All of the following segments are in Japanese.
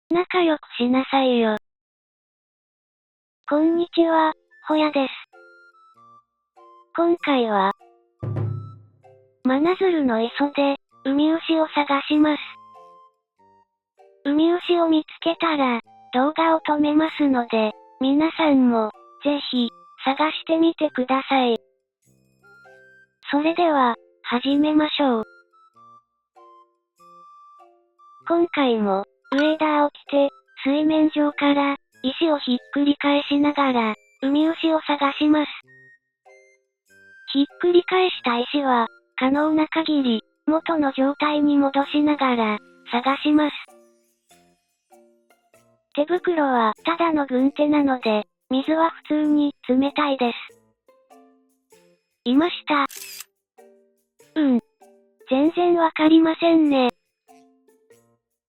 仲良くしなさいよ。こんにちは、ほやです。今回は、真鶴の磯で、ウミウシを探します。ウミウシを見つけたら、動画を止めますので、皆さんも、ぜひ、探してみてください。それでは、始めましょう。今回も、ウェーダーを着て、水面上から、石をひっくり返しながら、ウミウシを探します。ひっくり返した石は、可能な限り、元の状態に戻しながら、探します。手袋はただの軍手なので、水は普通に冷たいです。いました。全然わかりませんね。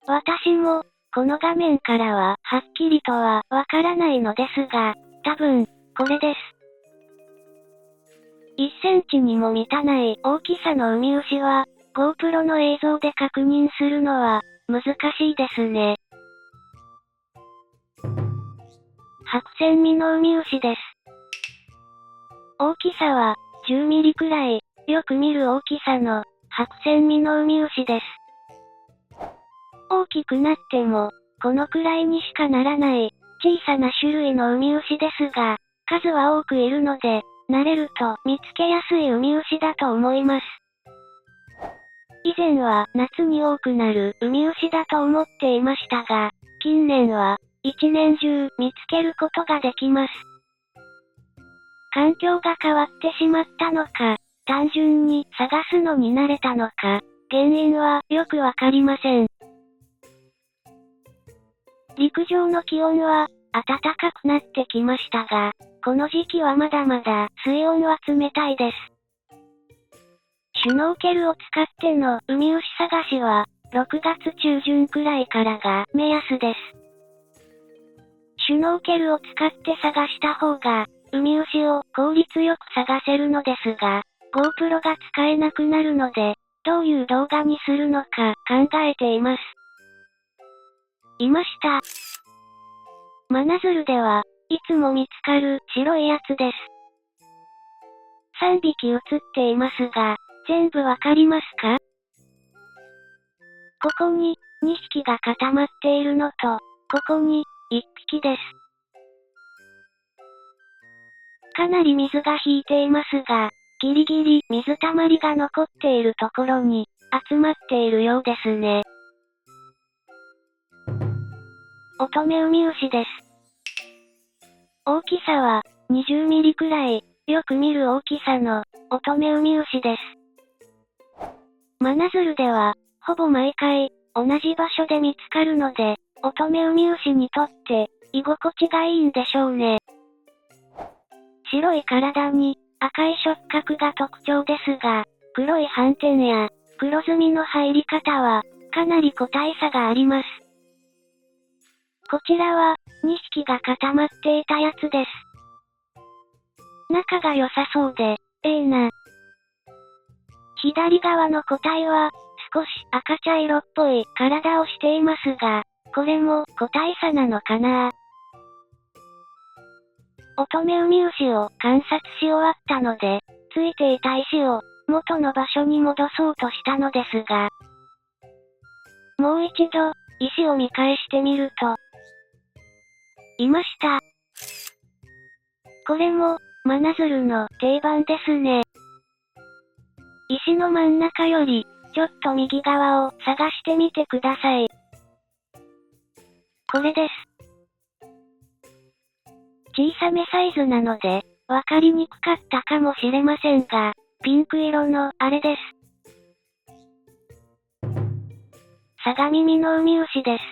私も、この画面からは、はっきりとはわからないのですが、多分、これです。1センチにも満たない大きさのウミウシは、GoPro の映像で確認するのは、難しいですね。白線身のウミウシです。大きさは、10ミリくらい、よく見る大きさの、白線身のウミウシです。大きくなっても、このくらいにしかならない、小さな種類のウミウシですが、数は多くいるので、慣れると見つけやすいウミウシだと思います。以前は夏に多くなるウミウシだと思っていましたが、近年は一年中見つけることができます。環境が変わってしまったのか、単純に探すのに慣れたのか、原因はよくわかりません。陸上の気温は暖かくなってきましたが、この時期はまだまだ水温は冷たいです。シュノーケルを使ってのウミウシ探しは、6月中旬くらいからが目安です。シュノーケルを使って探した方が、ウミウシを効率よく探せるのですが、GoPro が使えなくなるので、どういう動画にするのか考えています。いました。真鶴では、いつも見つかる白いやつです。3匹映っていますが、全部わかりますか？ここに、2匹が固まっているのと、ここに、1匹です。かなり水が引いていますが、ギリギリ水たまりが残っているところに、集まっているようですね。乙女ウミウシです。大きさは、20ミリくらい、よく見る大きさの、乙女ウミウシです。真鶴では、ほぼ毎回、同じ場所で見つかるので、乙女ウミウシにとって、居心地がいいんでしょうね。白い体に、赤い触覚が特徴ですが、黒い斑点や、黒ずみの入り方は、かなり個体差があります。こちらは、2匹が固まっていたやつです。仲が良さそうで、な。左側の個体は、少し赤茶色っぽい体をしていますが、これも個体差なのかな。乙女ウミウシを観察し終わったので、ついていた石を元の場所に戻そうとしたのですが、もう一度石を見返してみると、いました。これも真鶴の定番ですね。石の真ん中よりちょっと右側を探してみてください。これです。小さめサイズなので、わかりにくかったかもしれませんが、ピンク色のあれです。サガ耳のウミウシです。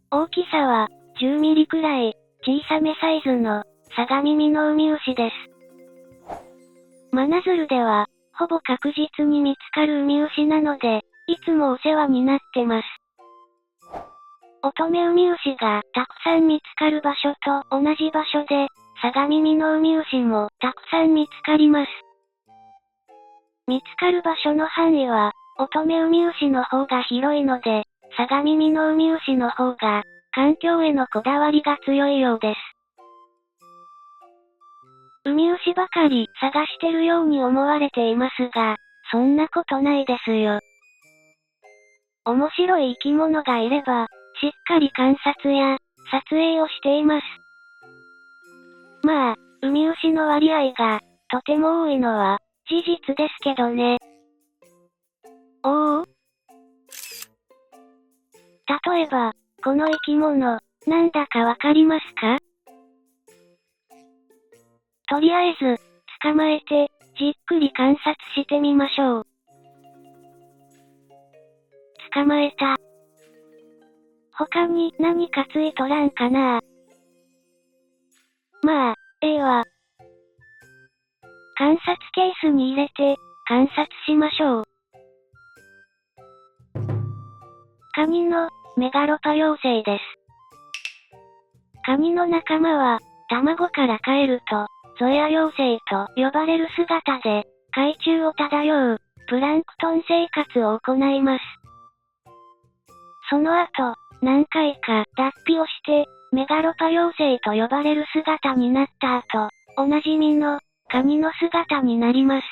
大きさは10ミリくらい、小さめサイズのサガ耳のウミウシです。真鶴では、ほぼ確実に見つかるウミウシなので、いつもお世話になってます。乙女ウミウシがたくさん見つかる場所と同じ場所で、サガ耳のウミウシもたくさん見つかります。見つかる場所の範囲は、乙女ウミウシの方が広いので、サガミミノウミウシの方が、環境へのこだわりが強いようです。ウミウシばかり探してるように思われていますが、そんなことないですよ。面白い生き物がいれば、しっかり観察や撮影をしています。まあ、ウミウシの割合が、とても多いのは、事実ですけどね。おお。例えば、この生き物、なんだかわかりますか？とりあえず、捕まえて、じっくり観察してみましょう。捕まえた。他に何かついとらんかな？まあ、わ。観察ケースに入れて、観察しましょう。カニの、メガロパ幼生です。カニの仲間は、卵から帰ると、ゾエア幼生と呼ばれる姿で、海中を漂う、プランクトン生活を行います。その後、何回か脱皮をして、メガロパ幼生と呼ばれる姿になった後、おなじみの、カニの姿になります。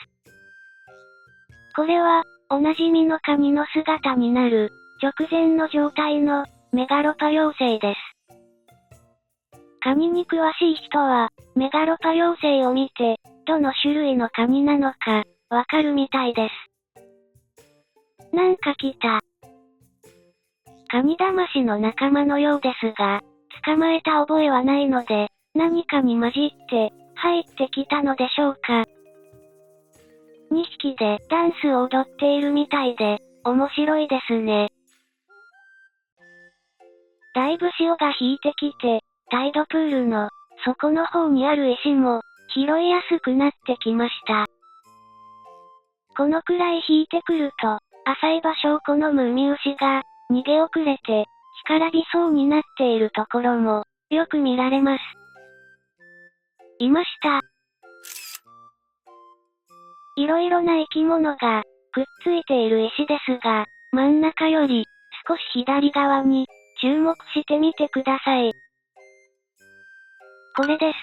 これは、おなじみのカニの姿になる、直前の状態の、メガロパ幼生です。カニに詳しい人は、メガロパ幼生を見て、どの種類のカニなのか、わかるみたいです。なんか来た。カニダマシの仲間のようですが、捕まえた覚えはないので、何かに混じって、入ってきたのでしょうか。2匹でダンスを踊っているみたいで、面白いですね。だいぶ潮が引いてきて、タイドプールの底の方にある石も拾いやすくなってきました。このくらい引いてくると、浅い場所を好むウミウシが逃げ遅れて干からびそうになっているところもよく見られます。いました。いろいろな生き物がくっついている石ですが、真ん中より少し左側に注目してみてください。これです。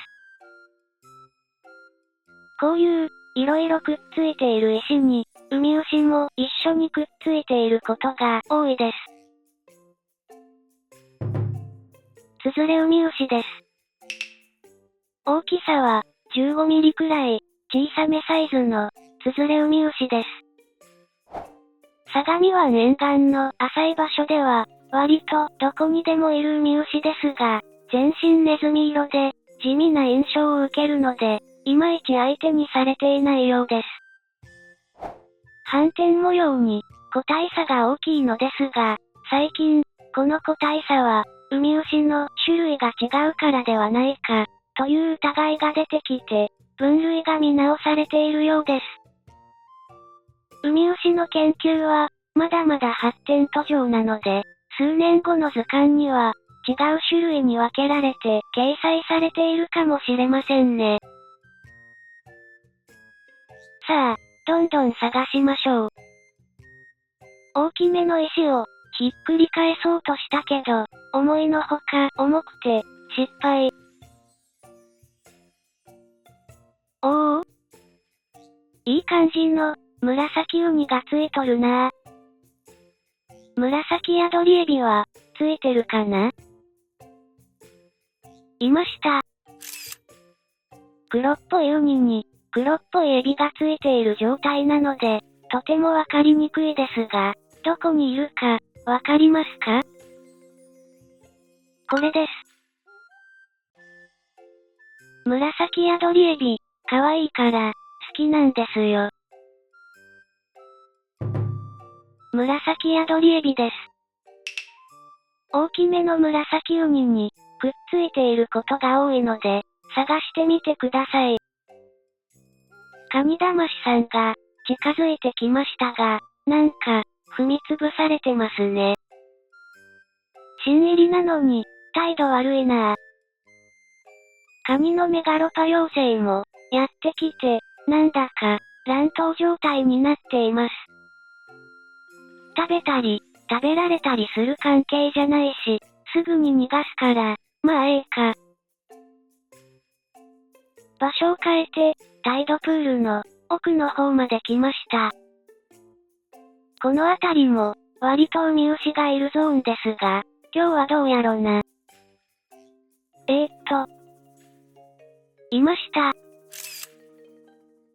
こういう、いろいろくっついている石に、ウミウシも一緒にくっついていることが多いです。ツズレウミウシです。大きさは、15ミリくらい、小さめサイズの、ツズレウミウシです。相模湾沿岸の浅い場所では、割とどこにでもいるウミウシですが、全身ネズミ色で、地味な印象を受けるので、いまいち相手にされていないようです。斑点模様に個体差が大きいのですが、最近、この個体差は、ウミウシの種類が違うからではないか、という疑いが出てきて、分類が見直されているようです。ウミウシの研究は、まだまだ発展途上なので、数年後の図鑑には、違う種類に分けられて掲載されているかもしれませんね。さあ、どんどん探しましょう。大きめの石をひっくり返そうとしたけど、思いのほか重くて失敗。おお、いい感じの紫ウニがついとるな。紫ヤドリエビはついてるかな？いました。黒っぽいウニに黒っぽいエビがついている状態なので、とてもわかりにくいですが、どこにいるかわかりますか？これです。紫ヤドリエビ、可愛いから好きなんですよ。紫ヤドリエビです。大きめの紫ウニにくっついていることが多いので、探してみてください。カニダマシさんが近づいてきましたが、なんか踏みつぶされてますね。新入りなのに態度悪いなぁ。カニのメガロパ幼生もやってきて、なんだか乱闘状態になっています。食べたり、食べられたりする関係じゃないし、すぐに逃がすから、まあええか。場所を変えて、タイドプールの奥の方まで来ました。この辺りも、割とウミウシがいるゾーンですが、今日はどうやろな。いました。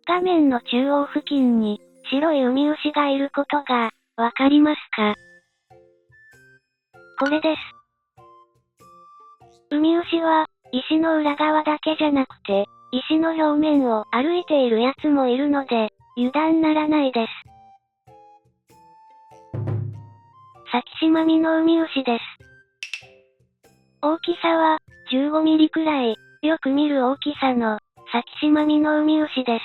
画面の中央付近に、白いウミウシがいることが、わかりますか？これです。ウミウシは、石の裏側だけじゃなくて、石の表面を歩いているやつもいるので、油断ならないです。サキシマミノウミウシです。大きさは、15ミリくらい、よく見る大きさの、サキシマミノウミウシです。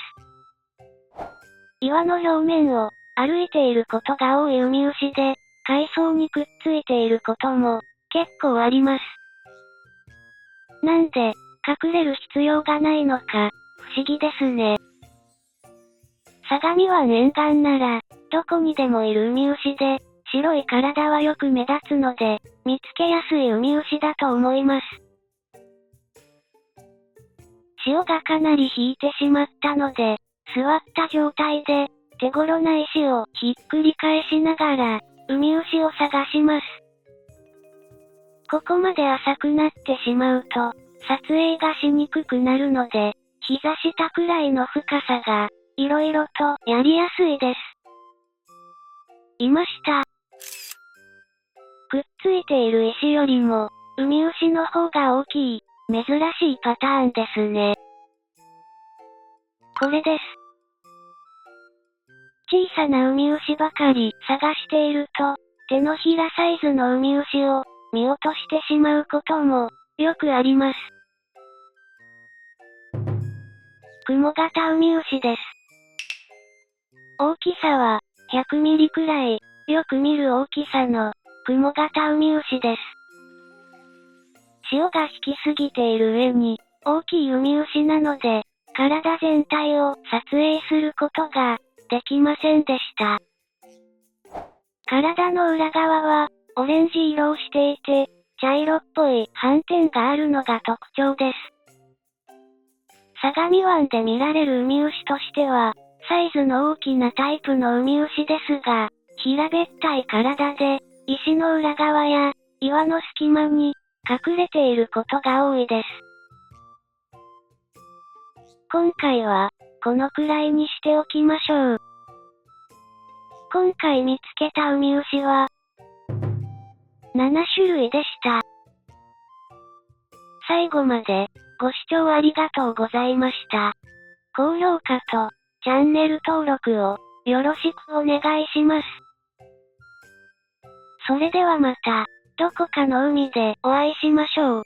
岩の表面を、歩いていることが多いウミウシで、海藻にくっついていることも、結構あります。なんで、隠れる必要がないのか、不思議ですね。相模湾沿岸なら、どこにでもいるウミウシで、白い体はよく目立つので、見つけやすいウミウシだと思います。潮がかなり引いてしまったので、座った状態で、手頃な石をひっくり返しながら、ウミウシを探します。ここまで浅くなってしまうと、撮影がしにくくなるので、膝下くらいの深さが、色々とやりやすいです。いました。くっついている石よりも、ウミウシの方が大きい、珍しいパターンですね。これです。小さなウミウシばかり探していると、手のひらサイズのウミウシを見落としてしまうこともよくあります。クモ型ウミウシです。大きさは100ミリくらい、よく見る大きさのクモ型ウミウシです。潮が引きすぎている上に大きいウミウシなので、体全体を撮影することができませんでした。体の裏側はオレンジ色をしていて、茶色っぽい斑点があるのが特徴です。相模湾で見られるウミウシとしては、サイズの大きなタイプのウミウシですが、平べったい体で、石の裏側や岩の隙間に隠れていることが多いです。今回は、このくらいにしておきましょう。今回見つけたウミウシは、7種類でした。最後まで、ご視聴ありがとうございました。高評価と、チャンネル登録を、よろしくお願いします。それではまた、どこかの海でお会いしましょう。